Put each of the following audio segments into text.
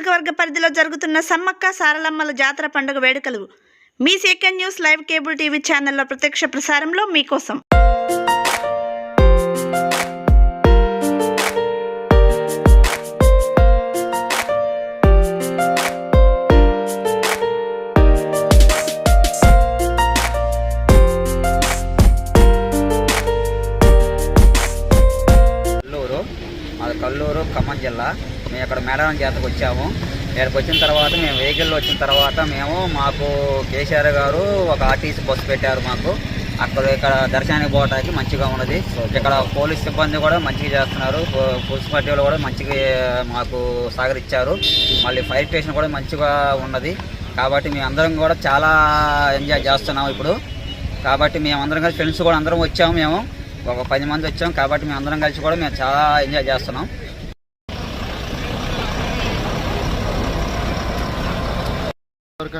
నియోజకవర్గ పరిధిలో జరుగుతున్న సమ్మక్క సారలమ్మల జాతర పండుగ వేడుకలు మీ second news live cable TV ఛానల్లో ప్రత్యక్ష ప్రసారంలో మీకోసం. కల్లూరు ఖమ్మం జిల్లా. మేము ఇక్కడ మేడారం జాతరకు వచ్చాము. ఇక్కడికి వచ్చిన తర్వాత మేము వెహికల్లో వచ్చిన తర్వాత మాకు కేసీఆర్ గారు ఒక ఆర్టీసీ బస్సు పెట్టారు. మాకు ఇక్కడ దర్శనానికి పోవడానికి మంచిగా ఉన్నది. ఇక్కడ పోలీస్ సిబ్బంది కూడా మంచిగా చేస్తున్నారు. పోలీస్ పార్టీలు కూడా మంచిగా మాకు సహకరించారు. మళ్ళీ ఫైర్ స్టేషన్ కూడా మంచిగా ఉన్నది. కాబట్టి మేమందరం కూడా చాలా ఎంజాయ్ చేస్తున్నాము ఇప్పుడు. కాబట్టి మేమందరం కలిసి ఫ్రెండ్స్ కూడా అందరం వచ్చాము. మేము ఒక 10 మంది వచ్చాం. కాబట్టి మేము అందరం కలిసి కూడా మేము చాలా ఎంజాయ్ చేస్తున్నాం.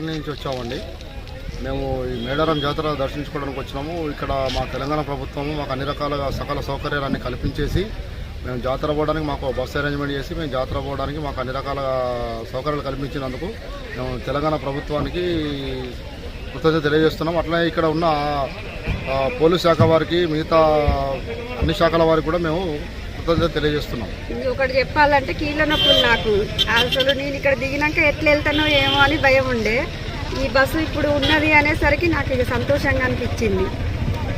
నుంచి వచ్చామండి. మేము ఈ మేడారం జాతర దర్శించుకోవడానికి వచ్చినాము. ఇక్కడ మా తెలంగాణ ప్రభుత్వము మాకు అన్ని రకాల సకల సౌకర్యాలన్నీ కల్పించేసి మేము జాతర పోవడానికి మాకు బస్సు అరేంజ్మెంట్ చేసి మేము జాతర పోవడానికి మాకు అన్ని రకాల సౌకర్యాలు కల్పించినందుకు మేము తెలంగాణ ప్రభుత్వానికి కృతజ్ఞత తెలియజేస్తున్నాం. అట్లనే ఇక్కడ ఉన్న పోలీస్ శాఖ వారికి మిగతా అన్ని శాఖల వారికి కూడా మేము కృతజ్ఞత తెలియజేస్తున్నాం. ఒకటి చెప్పాలంటే కీళ్ళ నొప్పులు నాకు అసలు. నేను ఇక్కడ దిగినాక ఎట్లా వెళ్తానో ఏమో అని భయం ఉండే. ఈ బస్సు ఇప్పుడు ఉన్నది అనేసరికి నాకు ఇక సంతోషంగా అనిపించింది.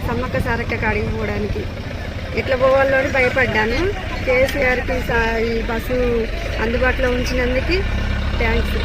సమ్మక్క సారక్క కాడికి పోవడానికి ఎట్లా పోవాలో అని భయపడ్డాను. కేసీఆర్కి ఈ బస్సు అందుబాటులో ఉంచినందుకు థ్యాంక్స్.